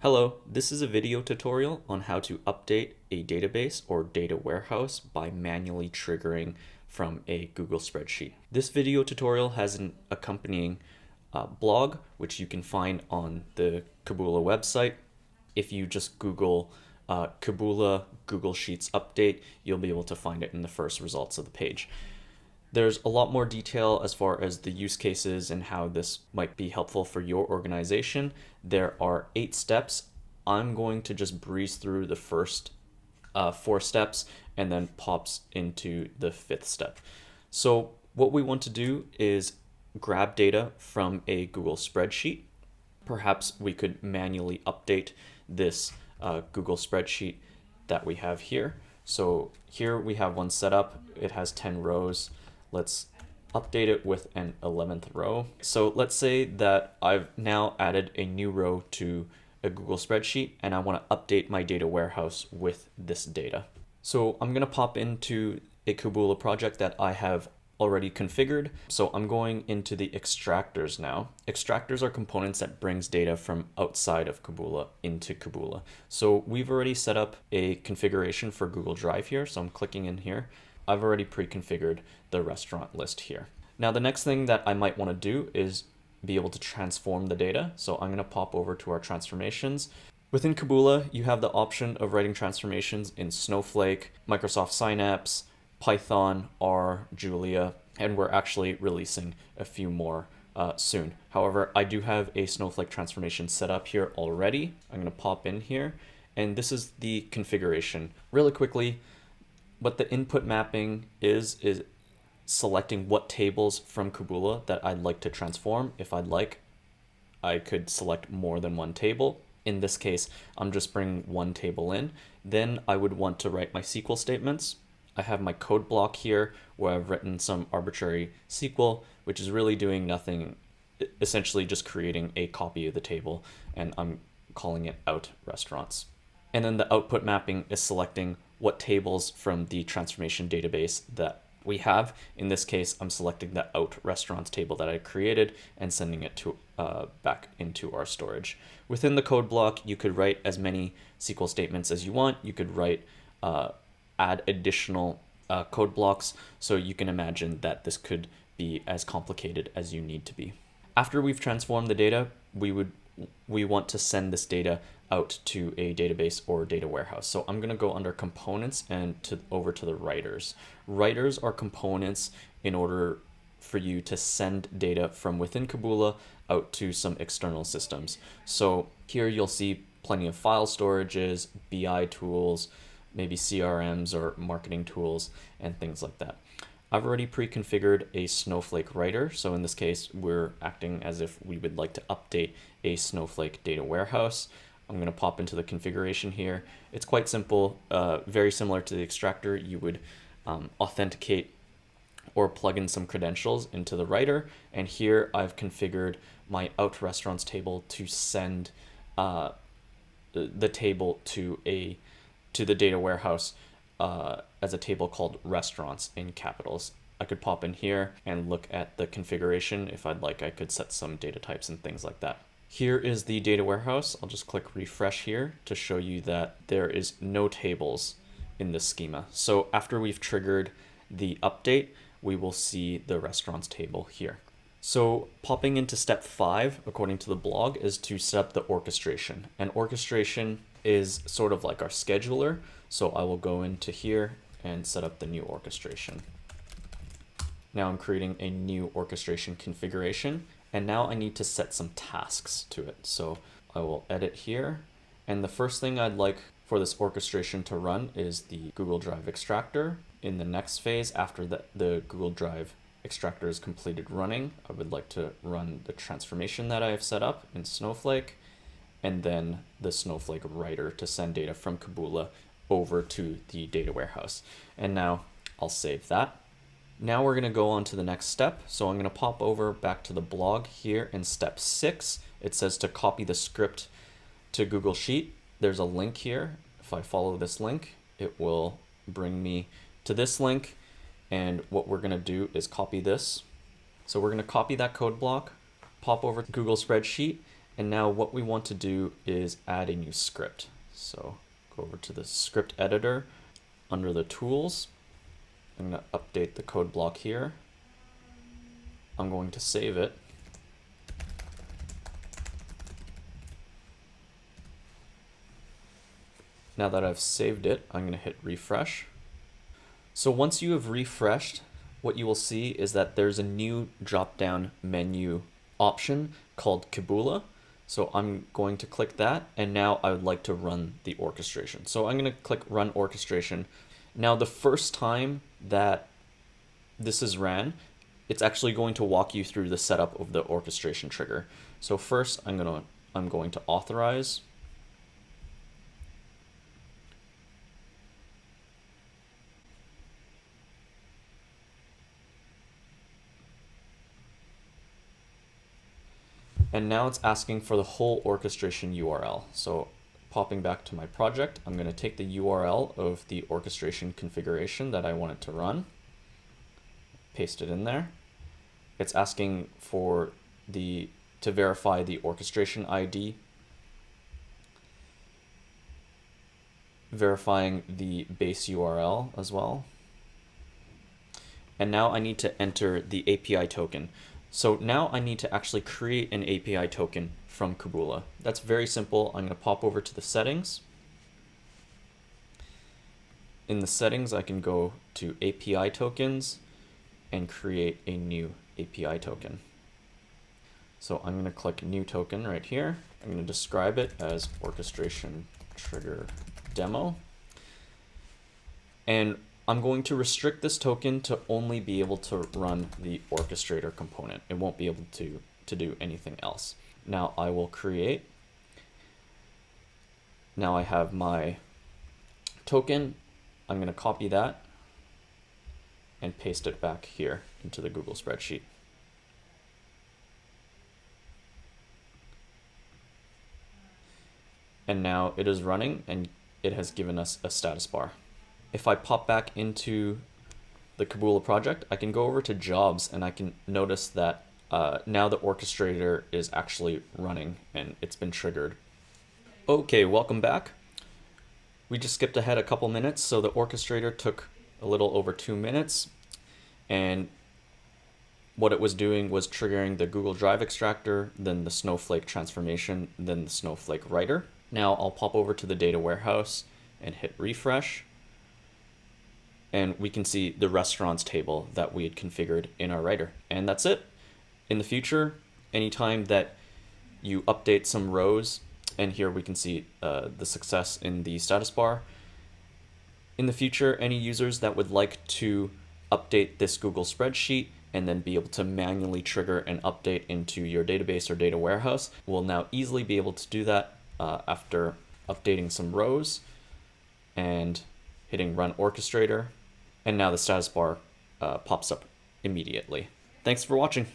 Hello, this is a video tutorial on how to update a database or data warehouse by manually triggering from a Google spreadsheet. This video tutorial has an accompanying blog, which you can find on the Kabula website. If you just Google Kabula Google Sheets update, you'll be able to find it in the first results of the page. There's a lot more detail as far as the use cases and how this might be helpful for your organization. There are 8 steps. I'm going to just breeze through the first 4 steps and then pops into the 5th step. So what we want to do is grab data from a Google spreadsheet. Perhaps we could manually update this Google spreadsheet that we have here. So here we have one set up. It has 10 rows. Let's update it with an 11th row. So let's say that I've now added a new row to a Google spreadsheet and I want to update my data warehouse with this data. So I'm going to pop into a Kabula project that I have already configured. So I'm going into the extractors now. Extractors are components that brings data from outside of Kabula into Kabula. So we've already set up a configuration for Google Drive here. So I'm clicking in here. I've already pre-configured the restaurant list here. Now the next thing that I might want to do is be able to transform the data. So I'm going to pop over to our transformations. Within Kabula, you have the option of writing transformations in Snowflake, Microsoft Synapse, Python, R, Julia, and we're actually releasing a few more soon. However, I do have a Snowflake transformation set up here already. I'm going to pop in here, and this is the configuration. Really quickly, what the input mapping is selecting what tables from Kabula that I'd like to transform. If I'd like, I could select more than one table. In this case, I'm just bringing one table in. Then I would want to write my SQL statements. I have my code block here where I've written some arbitrary SQL, which is really doing nothing, essentially just creating a copy of the table, and I'm calling it out restaurants. And then the output mapping is selecting what tables from the transformation database that we have. In this case, I'm selecting the out restaurants table that I created and sending it to back into our storage. Within the code block, you could write as many SQL statements as you want. You could write, add additional code blocks. So you can imagine that this could be as complicated as you need to be. After we've transformed the data, we want to send this data out to a database or data warehouse. So I'm going to go under components and over to the writers. Writers are components in order for you to send data from within Kabula out to some external systems. So here you'll see plenty of file storages, BI tools, maybe CRMs or marketing tools and things like that. I've already pre-configured a Snowflake writer. So in this case, we're acting as if we would like to update a Snowflake data warehouse. I'm going to pop into the configuration here. It's quite simple, very similar to the extractor. You would authenticate or plug in some credentials into the writer. And here I've configured my out restaurants table to send the table to the data warehouse as a table called restaurants in capitals. I could pop in here and look at the configuration. If I'd like, I could set some data types and things like that. Here is the data warehouse. I'll just click refresh here to show you that there is no tables in this schema. So after we've triggered the update, we will see the restaurants table here. So popping into step 5, according to the blog, is to set up the orchestration. And orchestration is sort of like our scheduler. So I will go into here and set up the new orchestration. Now I'm creating a new orchestration configuration, and now I need to set some tasks to it. So I will edit here. And the first thing I'd like for this orchestration to run is the Google Drive extractor. In the next phase, after the Google Drive extractor is completed running, I would like to run the transformation that I have set up in Snowflake, and then the Snowflake writer to send data from Kabula over to the data warehouse. And now I'll save that. Now we're going to go on to the next step. So I'm going to pop over back to the blog here in step 6. It says to copy the script to Google Sheet. There's a link here. If I follow this link, it will bring me to this link. And what we're going to do is copy this. So we're going to copy that code block, pop over to Google Spreadsheet, And now what we want to do is add a new script. So go over to the script editor under the tools. I'm going to update the code block here. I'm going to save it. Now that I've saved it, I'm going to hit refresh. So once you have refreshed, what you will see is that there's a new drop-down menu option called Kabula. So I'm going to click that, and now I would like to run the orchestration. So I'm going to click Run Orchestration. Now the first time that this is ran, it's actually going to walk you through the setup of the orchestration trigger. So first I'm going to authorize. And now it's asking for the whole orchestration URL. So popping back to my project, I'm going to take the URL of the orchestration configuration that I want it to run, paste it in there. It's asking for to verify the orchestration ID, verifying the base URL as well. And now I need to enter the API token. So now I need to actually create an API token from Kabula. That's very simple. I'm going to pop over to the settings. In the settings, I can go to API tokens and create a new API token. So I'm going to click new token right here. I'm going to describe it as orchestration trigger demo. And I'm going to restrict this token to only be able to run the orchestrator component. It won't be able to do anything else. Now I will create. Now I have my token. I'm going to copy that and paste it back here into the Google spreadsheet. And now it is running and it has given us a status bar. If I pop back into the Kabula project, I can go over to jobs and I can notice that now the orchestrator is actually running and it's been triggered. Okay, welcome back. We just skipped ahead a couple minutes, so the orchestrator took a little over 2 minutes, and what it was doing was triggering the Google Drive extractor, then the Snowflake transformation, then the Snowflake writer. Now I'll pop over to the data warehouse and hit refresh. And we can see the restaurants table that we had configured in our writer. And that's it. In the future, anytime that you update some rows, and here we can see the success in the status bar. In the future, any users that would like to update this Google spreadsheet and then be able to manually trigger an update into your database or data warehouse will now easily be able to do that after updating some rows and hitting Run Orchestrator. And now the status bar pops up immediately. Thanks for watching.